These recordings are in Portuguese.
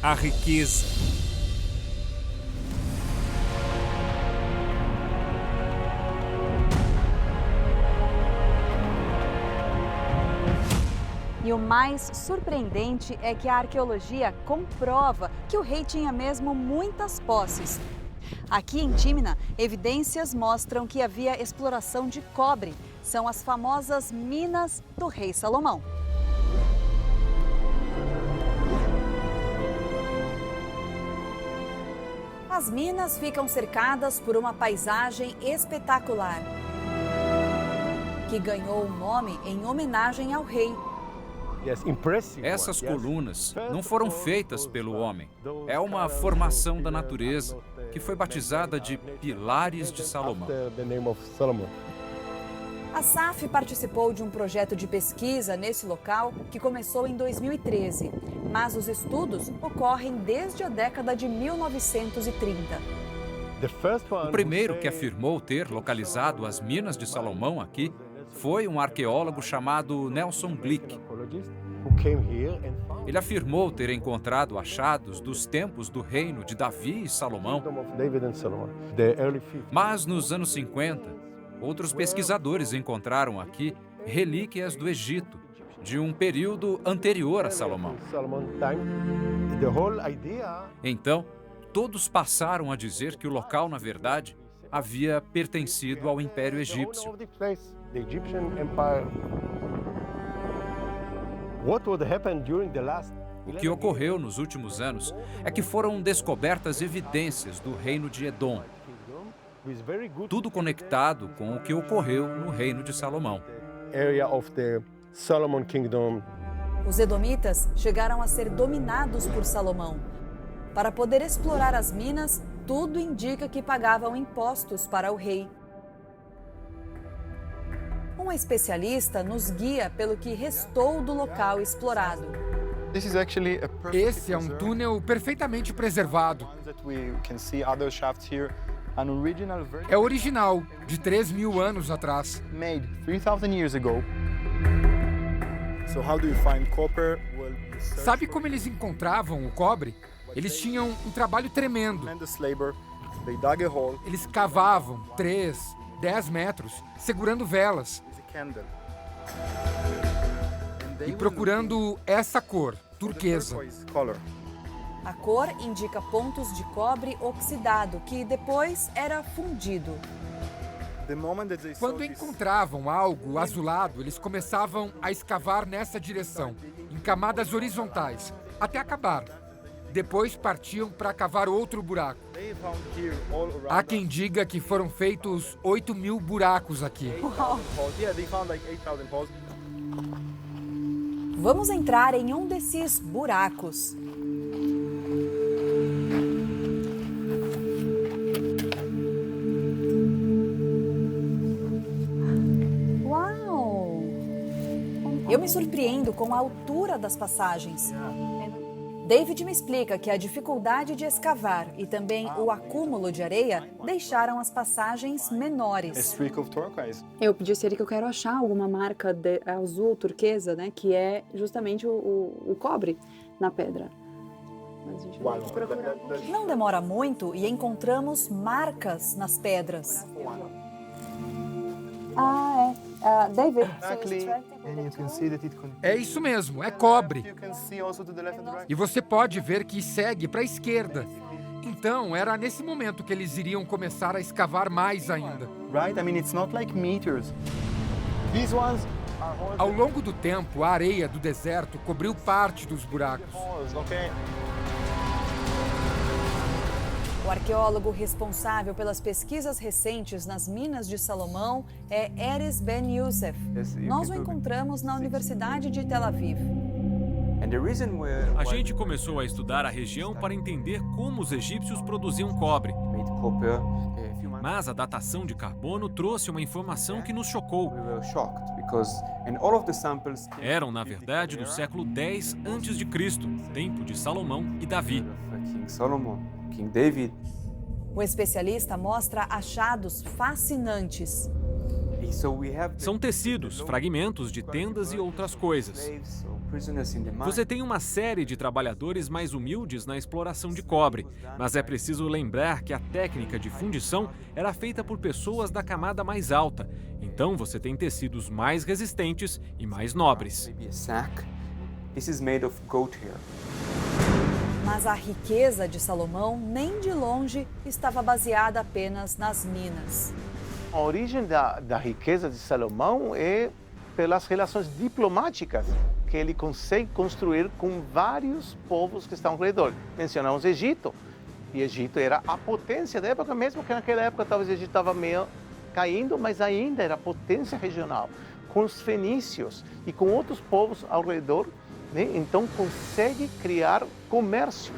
a riqueza. E o mais surpreendente é que a arqueologia comprova que o rei tinha mesmo muitas posses. Aqui em Tímina, evidências mostram que havia exploração de cobre. São as famosas minas do rei Salomão. As minas ficam cercadas por uma paisagem espetacular, que ganhou o nome em homenagem ao rei. Essas colunas não foram feitas pelo homem. É uma formação da natureza que foi batizada de Pilares de Salomão. A SAF participou de um projeto de pesquisa nesse local que começou em 2013, mas os estudos ocorrem desde a década de 1930. O primeiro que afirmou ter localizado as minas de Salomão aqui foi um arqueólogo chamado Nelson Glick. Ele afirmou ter encontrado achados dos tempos do reino de Davi e Salomão. Mas nos anos 50, outros pesquisadores encontraram aqui relíquias do Egito, de um período anterior a Salomão. Então, todos passaram a dizer que o local, na verdade, havia pertencido ao Império Egípcio. O que ocorreu nos últimos anos é que foram descobertas evidências do reino de Edom, tudo conectado com o que ocorreu no reino de Salomão. Os edomitas chegaram a ser dominados por Salomão. Para poder explorar as minas, tudo indica que pagavam impostos para o rei. Um especialista nos guia pelo que restou do local explorado. Esse é um túnel perfeitamente preservado. É original, de 3.000 anos atrás. Sabe como eles encontravam o cobre? Eles tinham um trabalho tremendo. Eles cavavam 3, 10 metros, segurando velas e procurando essa cor, turquesa. A cor indica pontos de cobre oxidado, que depois era fundido. Quando encontravam algo azulado, eles começavam a escavar nessa direção, em camadas horizontais, até acabar. Depois partiam para cavar outro buraco. Há quem diga que foram feitos 8.000 buracos aqui. Uau. Vamos entrar em um desses buracos. Uau! Eu me surpreendo com a altura das passagens. David me explica que a dificuldade de escavar e também o acúmulo de areia deixaram as passagens menores. Eu disse a ele que eu quero achar alguma marca azul turquesa, né, que é justamente o cobre na pedra. Mas a gente vai procurar. Não demora muito e encontramos marcas nas pedras. David, É isso mesmo, é cobre. E você pode ver que segue para a esquerda. Então, era nesse momento que eles iriam começar a escavar mais ainda. Ao longo do tempo, a areia do deserto cobriu parte dos buracos. O arqueólogo responsável pelas pesquisas recentes nas minas de Salomão é Erez Ben Youssef. Nós o encontramos na Universidade de Tel Aviv. A gente começou a estudar a região para entender como os egípcios produziam cobre. Mas a datação de carbono trouxe uma informação que nos chocou. Eram, na verdade, do século X a.C., tempo de Salomão e Davi. O especialista mostra achados fascinantes. São tecidos, fragmentos de tendas e outras coisas. Você tem uma série de trabalhadores mais humildes na exploração de cobre, mas é preciso lembrar que a técnica de fundição era feita por pessoas da camada mais alta. Então você tem tecidos mais resistentes e mais nobres. Mas a riqueza de Salomão, nem de longe, estava baseada apenas nas minas. A origem da riqueza de Salomão é pelas relações diplomáticas que ele consegue construir com vários povos que estão ao redor. Mencionamos Egito, e Egito era a potência da época, mesmo que naquela época talvez o Egito estava meio caindo, mas ainda era potência regional, com os fenícios e com outros povos ao redor, né? Então consegue criar comércio.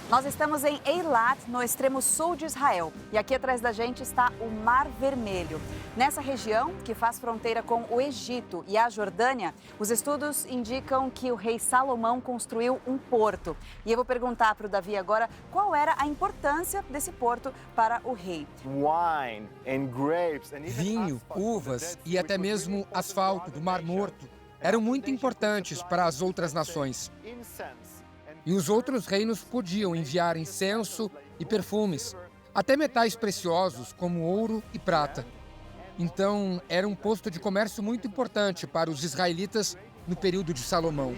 Nós estamos em Eilat, no extremo sul de Israel. E aqui atrás da gente está o Mar Vermelho. Nessa região, que faz fronteira com o Egito e a Jordânia, os estudos indicam que o rei Salomão construiu um porto. E eu vou perguntar para o Davi agora qual era a importância desse porto para o rei. Vinho, uvas e até mesmo asfalto do Mar Morto eram muito importantes para as outras nações. E os outros reinos podiam enviar incenso e perfumes, até metais preciosos como ouro e prata. Então, era um posto de comércio muito importante para os israelitas no período de Salomão.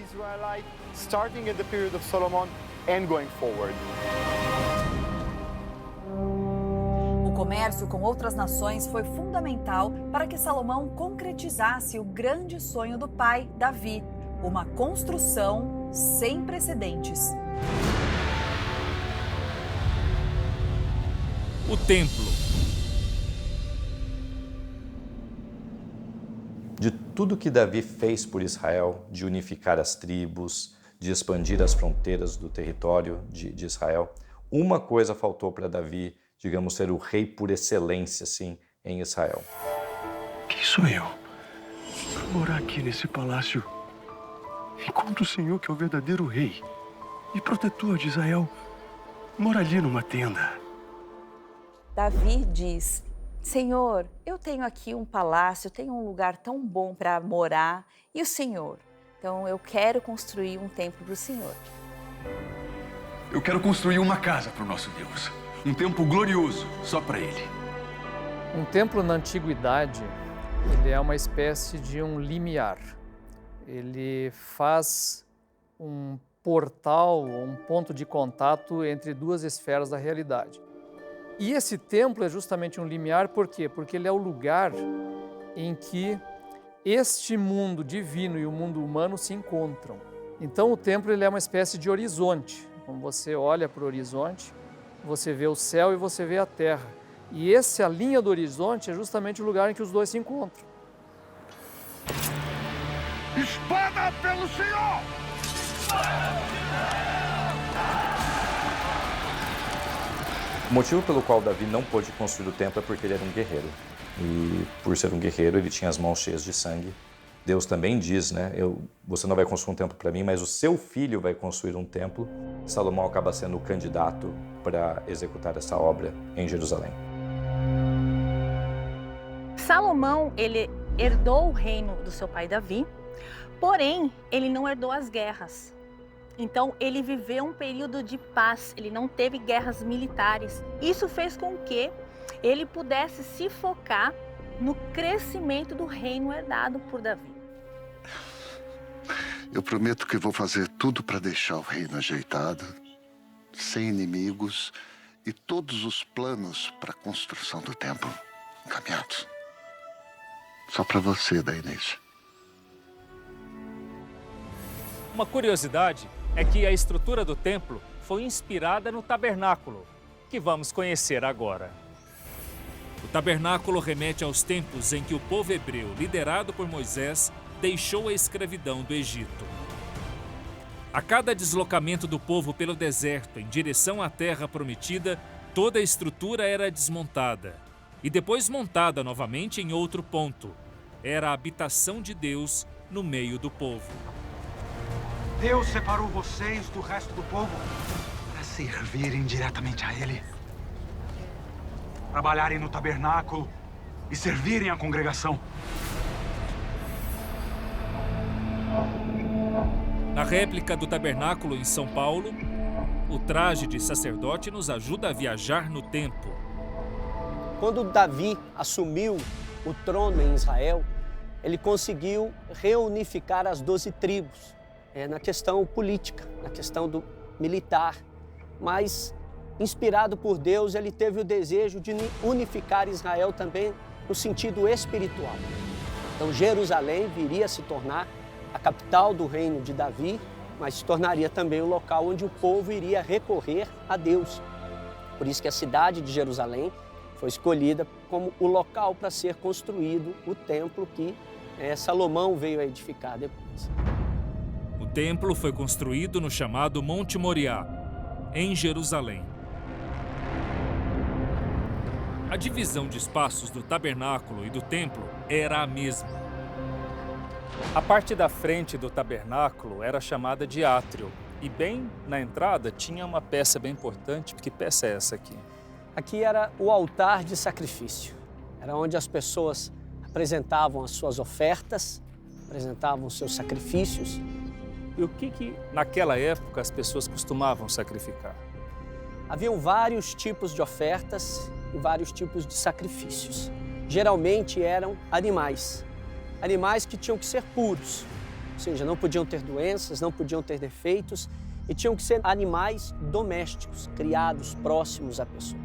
O comércio com outras nações foi fundamental para que Salomão concretizasse o grande sonho do pai, Davi, uma construção sem precedentes. O templo. De tudo que Davi fez por Israel, de unificar as tribos, de expandir as fronteiras do território de Israel, uma coisa faltou para Davi, digamos, ser o rei por excelência, assim, em Israel. Quem sou eu? Para morar aqui nesse palácio, enquanto o Senhor, que é o verdadeiro rei e protetor de Israel, mora ali numa tenda. Davi diz: Senhor, eu tenho aqui um palácio, tenho um lugar tão bom para morar, e o Senhor? Então eu quero construir um templo para o Senhor. Eu quero construir uma casa para o nosso Deus, um templo glorioso só para Ele. Um templo na antiguidade, ele é uma espécie de um limiar. Ele faz um portal, um ponto de contato entre duas esferas da realidade. E esse templo é justamente um limiar, por quê? Porque ele é o lugar em que este mundo divino e o mundo humano se encontram. Então o templo ele é uma espécie de horizonte. Quando você olha para o horizonte, você vê o céu e você vê a terra. E a linha do horizonte é justamente o lugar em que os dois se encontram. Espada pelo Senhor! O motivo pelo qual Davi não pôde construir o templo é porque ele era um guerreiro. E por ser um guerreiro, ele tinha as mãos cheias de sangue. Deus também diz, né? Você não vai construir um templo para mim, mas o seu filho vai construir um templo. Salomão acaba sendo o candidato para executar essa obra em Jerusalém. Salomão, ele herdou o reino do seu pai Davi, porém, ele não herdou as guerras. Então, ele viveu um período de paz, ele não teve guerras militares. Isso fez com que ele pudesse se focar no crescimento do reino herdado por Davi. Eu prometo que vou fazer tudo para deixar o reino ajeitado, sem inimigos e todos os planos para a construção do templo encaminhados. Só para você dar início. Uma curiosidade é que a estrutura do templo foi inspirada no tabernáculo, que vamos conhecer agora. O tabernáculo remete aos tempos em que o povo hebreu, liderado por Moisés, deixou a escravidão do Egito. A cada deslocamento do povo pelo deserto em direção à terra prometida, toda a estrutura era desmontada e depois montada novamente em outro ponto. Era a habitação de Deus no meio do povo. Deus separou vocês do resto do povo para servirem diretamente a Ele. Trabalharem no tabernáculo e servirem a congregação. Na réplica do tabernáculo em São Paulo, o traje de sacerdote nos ajuda a viajar no tempo. Quando Davi assumiu o trono em Israel, ele conseguiu reunificar as 12 tribos na questão política, na questão militar. Mas, inspirado por Deus, ele teve o desejo de unificar Israel também no sentido espiritual. Então, Jerusalém viria a se tornar a capital do reino de Davi, mas se tornaria também o local onde o povo iria recorrer a Deus. Por isso que a cidade de Jerusalém foi escolhida como o local para ser construído o templo que Salomão veio a edificar depois. O templo foi construído no chamado Monte Moriá, em Jerusalém. A divisão de espaços do tabernáculo e do templo era a mesma. A parte da frente do tabernáculo era chamada de átrio. E bem na entrada tinha uma peça bem importante. Que peça é essa aqui? Aqui era o altar de sacrifício. Era onde as pessoas apresentavam as suas ofertas, apresentavam os seus sacrifícios. E o que naquela época as pessoas costumavam sacrificar? Haviam vários tipos de ofertas e vários tipos de sacrifícios. Geralmente eram animais. Animais que tinham que ser puros, ou seja, não podiam ter doenças, não podiam ter defeitos e tinham que ser animais domésticos, criados próximos à pessoa.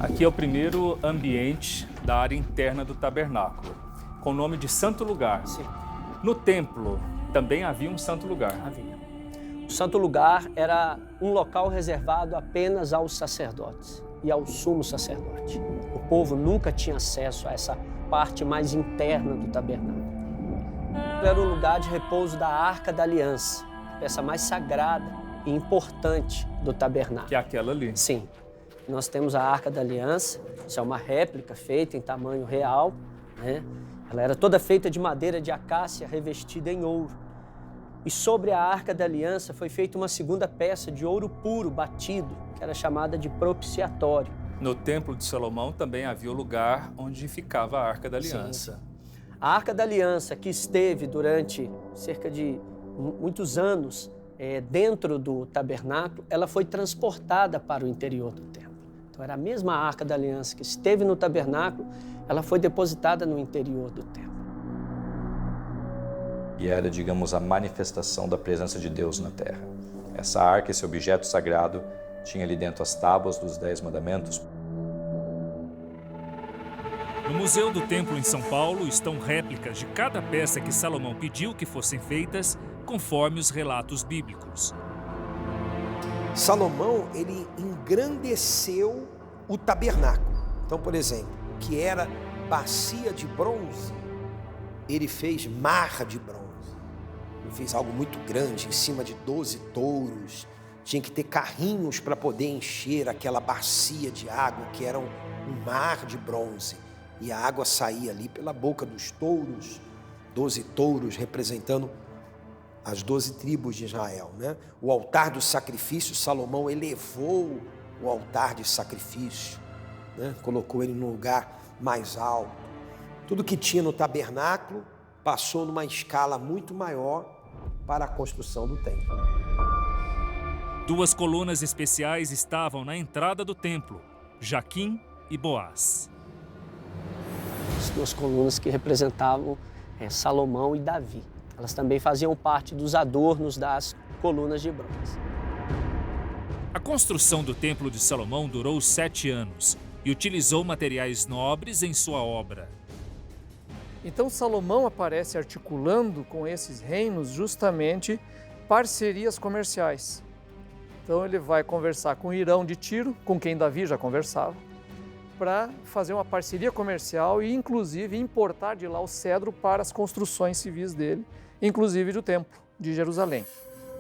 Aqui é o primeiro ambiente da área interna do tabernáculo, com o nome de Santo Lugar. Sim. No templo também havia um Santo Lugar. Havia. O Santo Lugar era um local reservado apenas aos sacerdotes e ao sumo sacerdote. O povo nunca tinha acesso a essa parte mais interna do tabernáculo. Era o lugar de repouso da Arca da Aliança, a peça mais sagrada e importante do tabernáculo. Que é aquela ali. Sim. Nós temos a Arca da Aliança, isso é uma réplica feita em tamanho real, né? Ela era toda feita de madeira de acácia revestida em ouro. E sobre a Arca da Aliança foi feita uma segunda peça de ouro puro, batido, que era chamada de propiciatório. No Templo de Salomão também havia o lugar onde ficava a Arca da Aliança. Sim. A Arca da Aliança, que esteve durante cerca de muitos anos dentro do tabernáculo, ela foi transportada para o interior do templo. Então era a mesma Arca da Aliança que esteve no tabernáculo, ela foi depositada no interior do templo. E era, digamos, a manifestação da presença de Deus na terra. Essa arca, esse objeto sagrado, tinha ali dentro as tábuas dos 10 mandamentos. No Museu do Templo em São Paulo estão réplicas de cada peça que Salomão pediu que fossem feitas conforme os relatos bíblicos. Salomão, ele engrandeceu o tabernáculo. Então, por exemplo, que era bacia de bronze, ele fez marra de bronze. Ele fez algo muito grande, em cima de 12 touros. Tinha que ter carrinhos para poder encher aquela bacia de água, que era um mar de bronze. E a água saía ali pela boca dos touros, 12 touros representando as 12 tribos de Israel, né? O altar do sacrifício, Salomão elevou o altar de sacrifício, né? Colocou ele num lugar mais alto. Tudo que tinha no tabernáculo passou numa escala muito maior para a construção do templo. 2 colunas especiais estavam na entrada do templo, Jaquim e Boaz. As 2 colunas que representavam Salomão e Davi. Elas também faziam parte dos adornos das colunas de bronze. A construção do Templo de Salomão durou 7 anos e utilizou materiais nobres em sua obra. Então Salomão aparece articulando com esses reinos justamente parcerias comerciais. Então ele vai conversar com Hirão de Tiro, com quem Davi já conversava, para fazer uma parceria comercial e inclusive importar de lá o cedro para as construções civis dele, inclusive do Templo de Jerusalém.